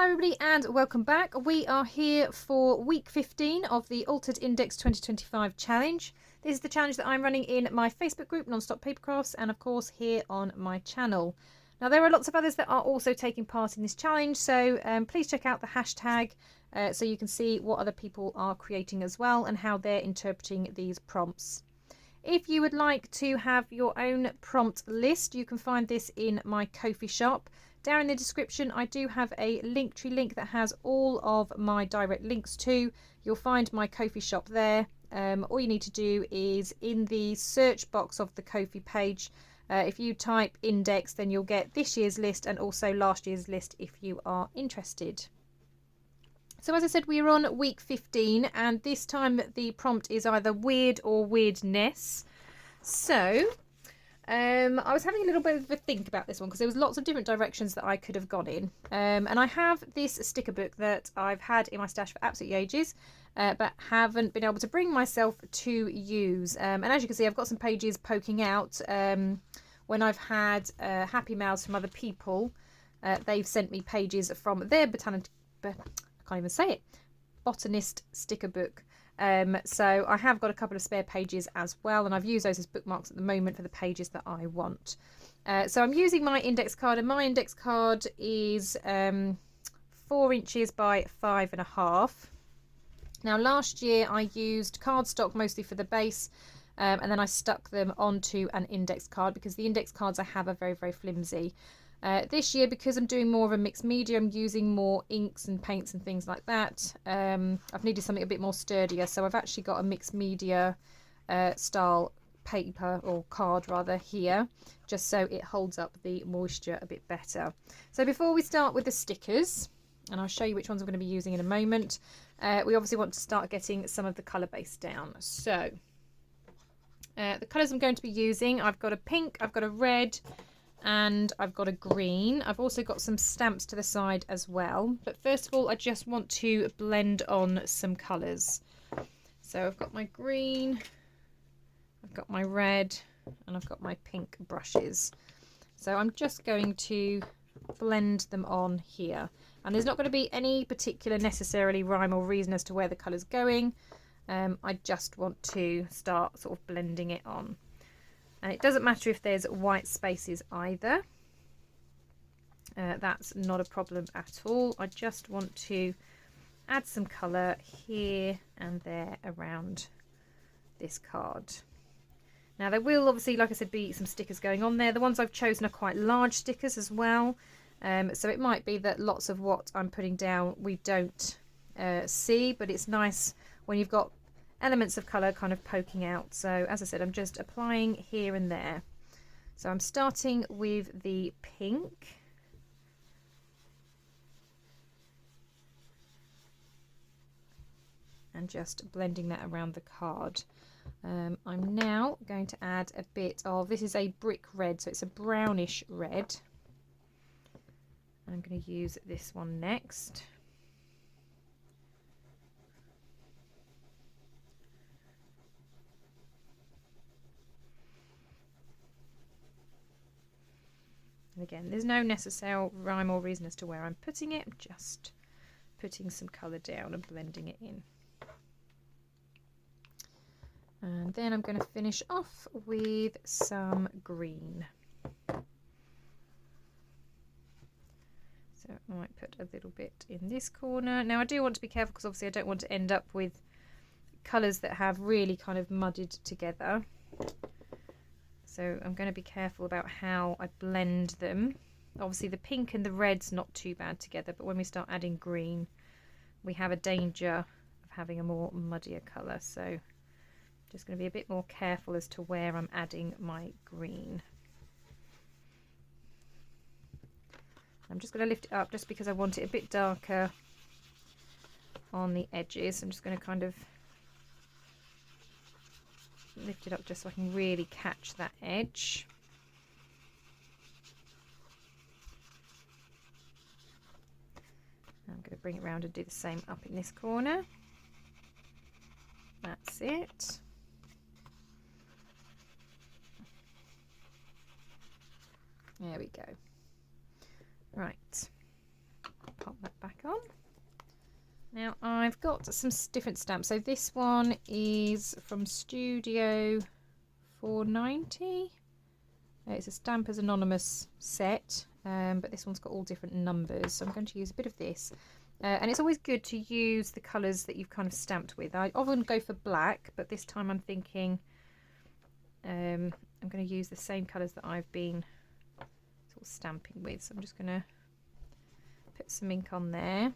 Hello everybody and welcome back. We are here for week 15 of the Altered Index 2025 challenge. This is the challenge that I'm running in my Facebook group, Non-Stop Papercrafts, and of course here on my channel. Now there are lots of others that are also taking part in this challenge, so please check out the hashtag so you can see what other people are creating as well and how they're interpreting these prompts. If you would like to have your own prompt list, you can find this in my Ko-fi shop. Down in the description, I do have a Linktree link that has all of my direct links to. You'll find my Ko-fi shop there. All you need to do is in the search box of the Ko-fi page, if you type index, then you'll get this year's list and also last year's list if you are interested. So as I said, we are on week 15 and this time the prompt is either weird or weirdness. So I was having a little bit of a think about this one because there was lots of different directions that I could have gone in. And I have this sticker book that I've had in my stash for absolutely ages, but haven't been able to bring myself to use. And as you can see, I've got some pages poking out. When I've had happy mails from other people, they've sent me pages from their botanist sticker book. So I have got a couple of spare pages as well, and I've used those as bookmarks at the moment for the pages that I want. So I'm using my index card, and my index card is 4 inches by 5.5. Now last year I used cardstock mostly for the base, and then I stuck them onto an index card because the index cards I have are very, very flimsy. This year, because I'm doing more of a mixed media, I'm using more inks and paints and things like that. I've needed something a bit more sturdier, so I've actually got a mixed media style paper, or card rather, here, just so it holds up the moisture a bit better. So before we start with the stickers, and I'll show you which ones I'm going to be using in a moment, we obviously want to start getting some of the colour base down. So the colours I'm going to be using, I've got a pink, I've got a red, and I've got a green. I've also got some stamps to the side as well, but first of all I just want to blend on some colours. So I've got my green, I've got my red, and I've got my pink brushes. So I'm just going to blend them on here, and there's not going to be any particular necessarily rhyme or reason as to where the colour's going. I just want to start sort of blending it on. And it doesn't matter if there's white spaces either. That's not a problem at all. I just want to add some colour here and there around this card. Now there will obviously, like I said, be some stickers going on there. The ones I've chosen are quite large stickers as well. So it might be that lots of what I'm putting down we don't see, but it's nice when you've got elements of colour kind of poking out. So as I said, I'm just applying here and there. So I'm starting with the pink. And just blending that around the card. I'm now going to add a bit of, this is a brick red, so it's a brownish red. I'm going to use this one next. And again, there's no necessary rhyme or reason as to where I'm putting it. I'm just putting some colour down and blending it in. And then I'm going to finish off with some green. So I might put a little bit in this corner. Now I do want to be careful because obviously I don't want to end up with colours that have really kind of mudded together. So I'm going to be careful about how I blend them. Obviously the pink and the red's not too bad together, but when we start adding green, we have a danger of having a more muddier colour. So just going to be a bit more careful as to where I'm adding my green. I'm just going to lift it up just because I want it a bit darker on the edges. I'm just going to kind of lift it up just so I can really catch that edge. I'm going to bring it around and do the same up in this corner. That's it. There we go. Right, pop that back back on. Now I've got some different stamps. So this one is from Studio 490. It's a Stampers Anonymous set, but this one's got all different numbers. So I'm going to use a bit of this. And it's always good to use the colours that you've kind of stamped with. I often go for black, but this time I'm thinking I'm going to use the same colours that I've been sort of stamping with. So I'm just going to put some ink on there.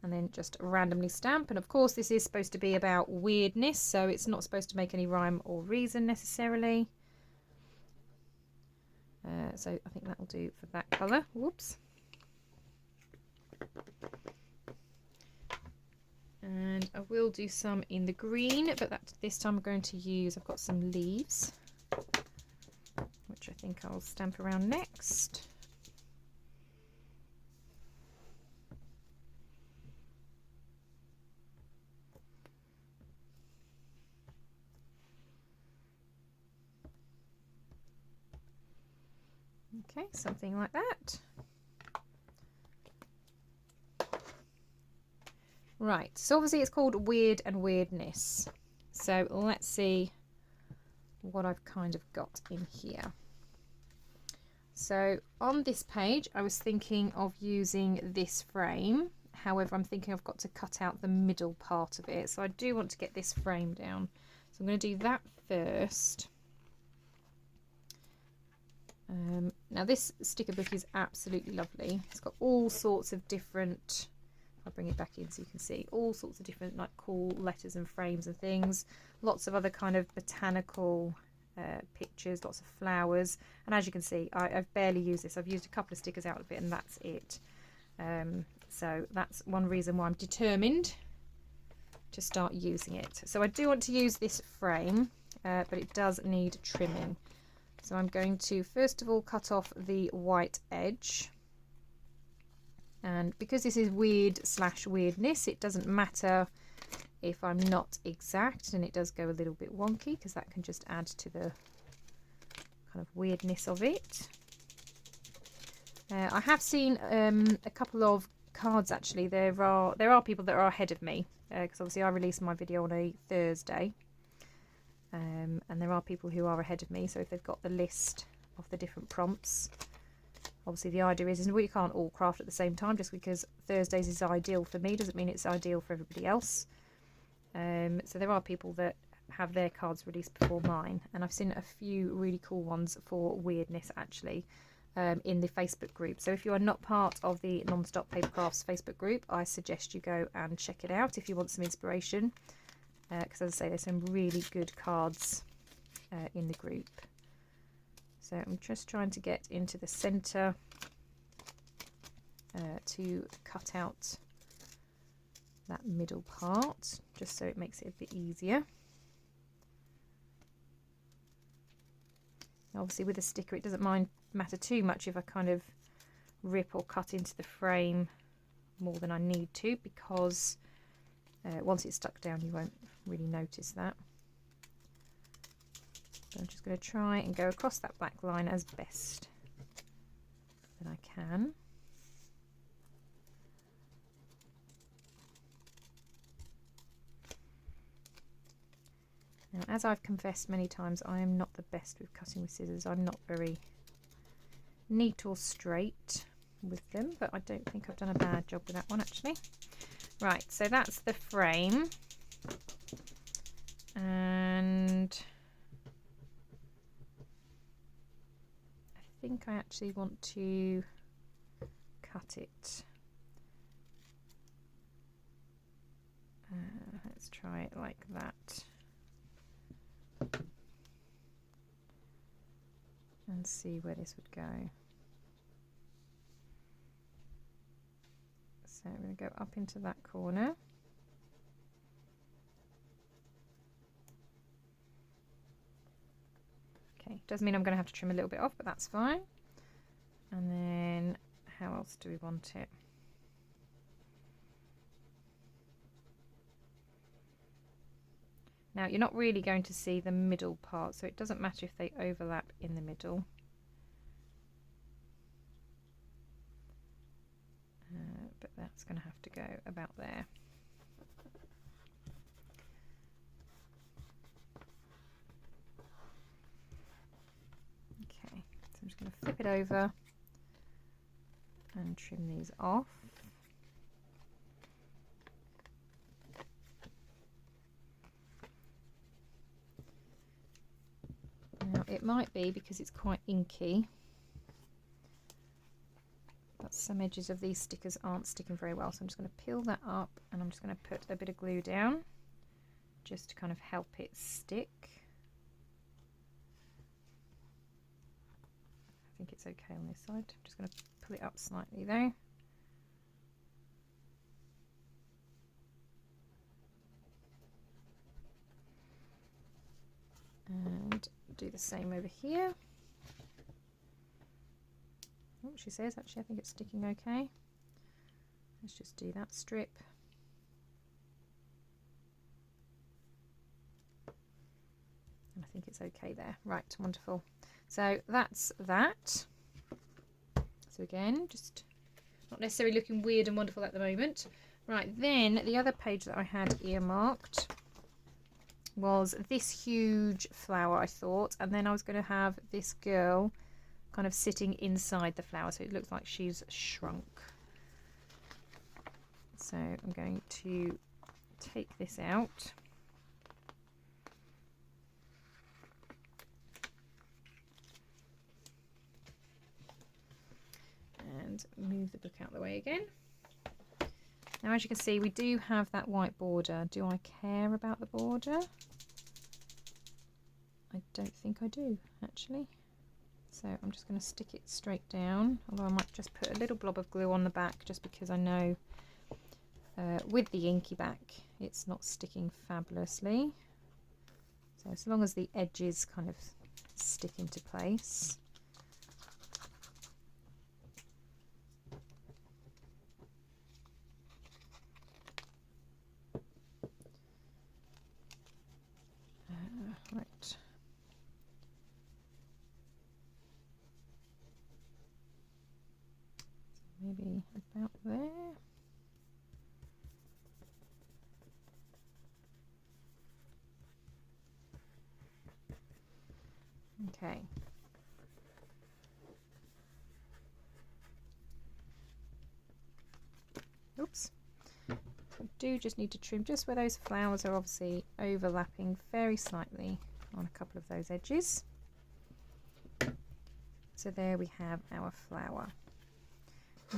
And then just randomly stamp. And of course this is supposed to be about weirdness, so it's not supposed to make any rhyme or reason necessarily. So I think that will do for that colour. Whoops. And I will do some in the green, but this time I'm going to use, I've got some leaves, which I think I'll stamp around next. Okay, something like that. Right, so obviously it's called Weird and Weirdness. So let's see what I've kind of got in here. So on this page, I was thinking of using this frame. However, I'm thinking I've got to cut out the middle part of it. So I do want to get this frame down. So I'm going to do that first. Now this sticker book is absolutely lovely. It's got all sorts of different, I'll bring it back in so you can see, all sorts of different like cool letters and frames and things. Lots of other kind of botanical pictures, lots of flowers. And as you can see, I've barely used this. I've used a couple of stickers out of it and that's it. So that's one reason why I'm determined to start using it. So I do want to use this frame, but it does need trimming. So I'm going to first of all cut off the white edge, and because this is weird/weirdness, it doesn't matter if I'm not exact, and it does go a little bit wonky because that can just add to the kind of weirdness of it. I have seen a couple of cards actually. There are people that are ahead of me because obviously I released my video on a Thursday. And there are people who are ahead of me, so if they've got the list of the different prompts, obviously the idea is we can't all craft at the same time. Just because Thursdays is ideal for me doesn't mean it's ideal for everybody else. So there are people that have their cards released before mine, and I've seen a few really cool ones for weirdness actually in the Facebook group. So if you are not part of the Non-Stop Papercrafts Facebook group, I suggest you go and check it out if you want some inspiration. Because as I say, there's some really good cards in the group. So I'm just trying to get into the centre to cut out that middle part, just so it makes it a bit easier. Obviously with a sticker it doesn't matter too much if I kind of rip or cut into the frame more than I need to, because once it's stuck down you won't really notice that. So I'm just going to try and go across that black line as best that I can. Now, as I've confessed many times, I am not the best with cutting with scissors. I'm not very neat or straight with them, but I don't think I've done a bad job with that one actually. Right, so that's the frame. And I think I actually want to cut it. Let's try it like that. And see where this would go. So we're going to go up into that corner. Okay, does mean I'm going to have to trim a little bit off, but that's fine. And then how else do we want it? Now you're not really going to see the middle part, so it doesn't matter if they overlap in the middle. but that's going to have to go about there. Okay, so I'm just going to flip it over and trim these off. Now it might be because it's quite inky that some edges of these stickers aren't sticking very well, so I'm just going to peel that up and I'm just going to put a bit of glue down just to kind of help it stick. I think it's okay on this side. I'm just going to pull it up slightly though. And do the same over here. Oh, she says actually I think it's sticking okay. Let's just do that strip. And I think it's okay there. Right, wonderful. So that's that. So again, just not necessarily looking weird and wonderful at the moment. Right, then the other page that I had earmarked was this huge flower, I thought, and then I was going to have this girl kind of sitting inside the flower, so it looks like she's shrunk. So I'm going to take this out. And move the book out of the way again. Now, as you can see, we do have that white border. Do I care about the border? I don't think I do, actually. So I'm just going to stick it straight down, although I might just put a little blob of glue on the back just because I know with the inky back it's not sticking fabulously. So as long as the edges kind of stick into place. Right. Maybe about there. Okay. Oops. I do just need to trim just where those flowers are obviously overlapping very slightly on a couple of those edges. So there we have our flower.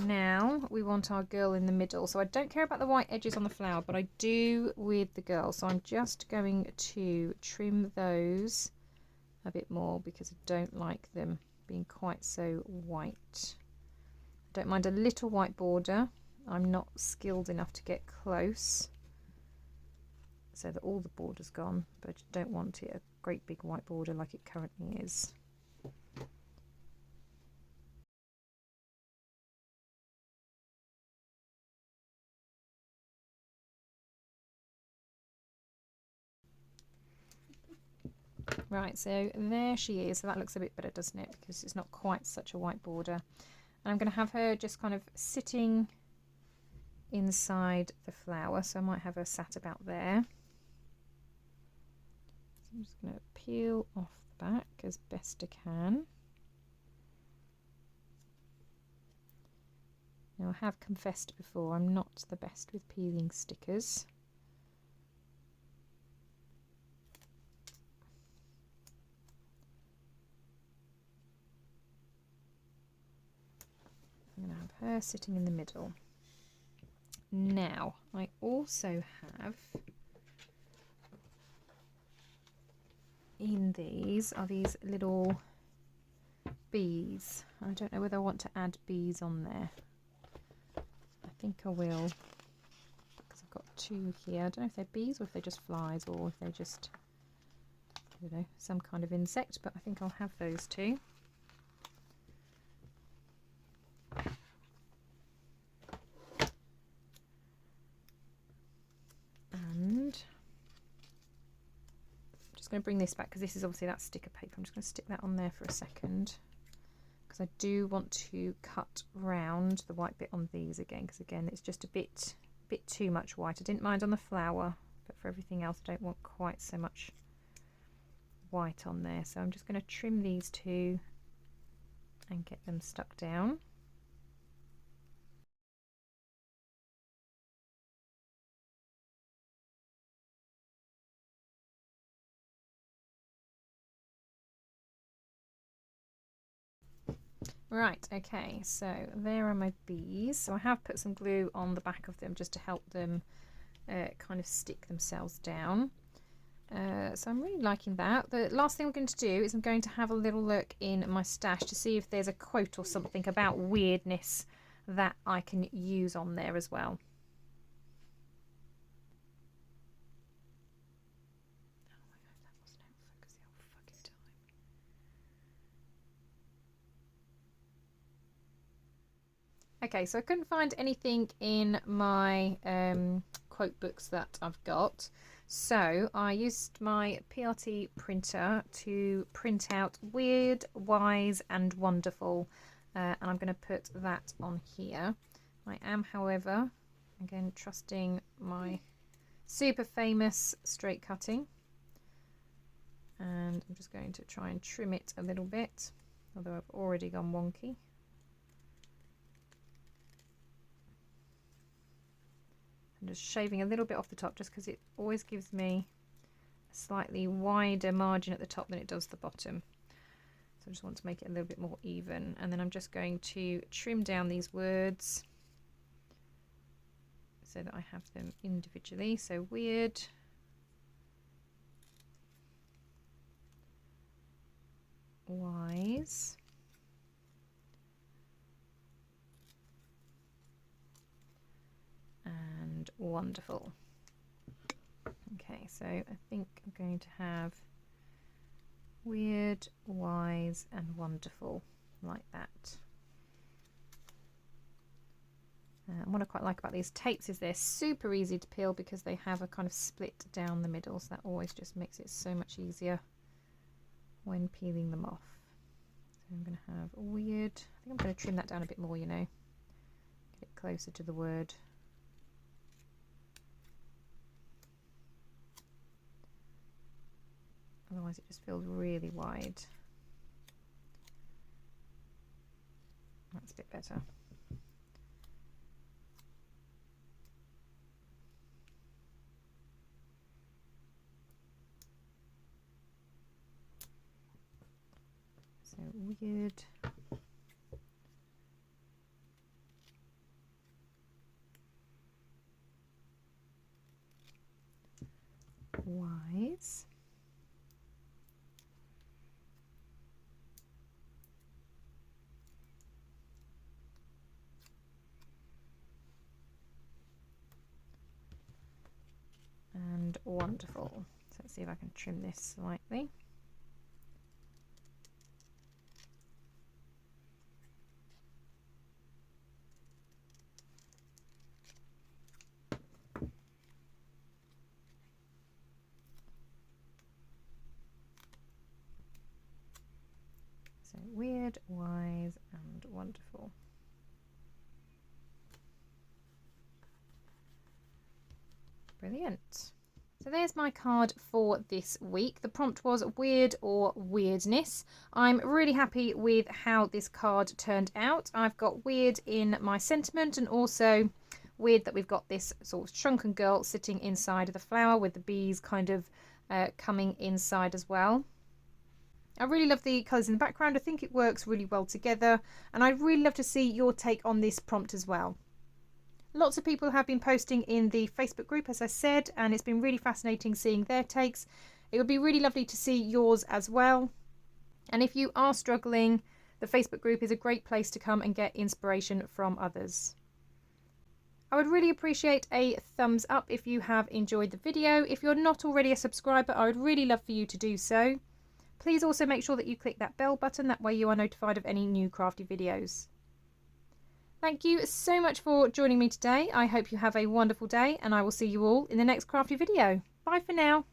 Now we want our girl in the middle. So I don't care about the white edges on the flower, but I do with the girl. So I'm just going to trim those a bit more because I don't like them being quite so white. I don't mind a little white border. I'm not skilled enough to get close so that all the border's gone, but I don't want it a great big white border like it currently is. Right, so there she is. So that looks a bit better, doesn't it? Because it's not quite such a white border. And I'm going to have her just kind of sitting inside the flower. So I might have her sat about there. So I'm just going to peel off the back as best I can. Now I have confessed before, I'm not the best with peeling stickers. I'm going to have her sitting in the middle. Now, I also have in these are these little bees. I don't know whether I want to add bees on there. I think I will, because I've got two here. I don't know if they're bees or if they're just flies or if they're just, I don't know, some kind of insect, but I think I'll have those two. And I'm just going to bring this back because this is obviously that sticker paper. I'm just going to stick that on there for a second because because I do want to cut round the white bit on these again, because again it's just a bit too much white. I didn't mind on the flower, but for everything else I don't want quite so much white on there. So I'm just going to trim these two and get them stuck down. Right, okay, so there are my bees. So I have put some glue on the back of them just to help them kind of stick themselves down. So I'm really liking that. The last thing I'm going to do is I'm going to have a little look in my stash to see if there's a quote or something about weirdness that I can use on there as well. Okay, so I couldn't find anything in my quote books that I've got. So I used my PRT printer to print out weird, wise and wonderful. And I'm going to put that on here. I am, however, again, trusting my super famous straight cutting. And I'm just going to try and trim it a little bit, although I've already gone wonky. I'm just shaving a little bit off the top just because it always gives me a slightly wider margin at the top than it does the bottom. So I just want to make it a little bit more even. And then I'm just going to trim down these words so that I have them individually. So weird, wise, and wonderful. Okay, so I think I'm going to have weird, wise and wonderful like that. And what I quite like about these tapes is they're super easy to peel because they have a kind of split down the middle, so that always just makes it so much easier when peeling them off. So I'm going to have weird, I think I'm going to trim that down a bit more, you know, get it closer to the word. Otherwise it just feels really wide. That's a bit better. So weird, wise, and wonderful. So let's see if I can trim this slightly. So weird, wise and wonderful. Brilliant. So there's my card for this week. The prompt was weird or weirdness. I'm really happy with how this card turned out. I've got weird in my sentiment and also weird that we've got this sort of shrunken girl sitting inside of the flower with the bees kind of coming inside as well. I really love the colours in the background. I think it works really well together, and I'd really love to see your take on this prompt as well. Lots of people have been posting in the Facebook group, as I said, and it's been really fascinating seeing their takes. It would be really lovely to see yours as well. And if you are struggling, the Facebook group is a great place to come and get inspiration from others. I would really appreciate a thumbs up if you have enjoyed the video. If you're not already a subscriber, I would really love for you to do so. Please also make sure that you click that bell button, that way you are notified of any new crafty videos. Thank you so much for joining me today. I hope you have a wonderful day and I will see you all in the next crafty video. Bye for now.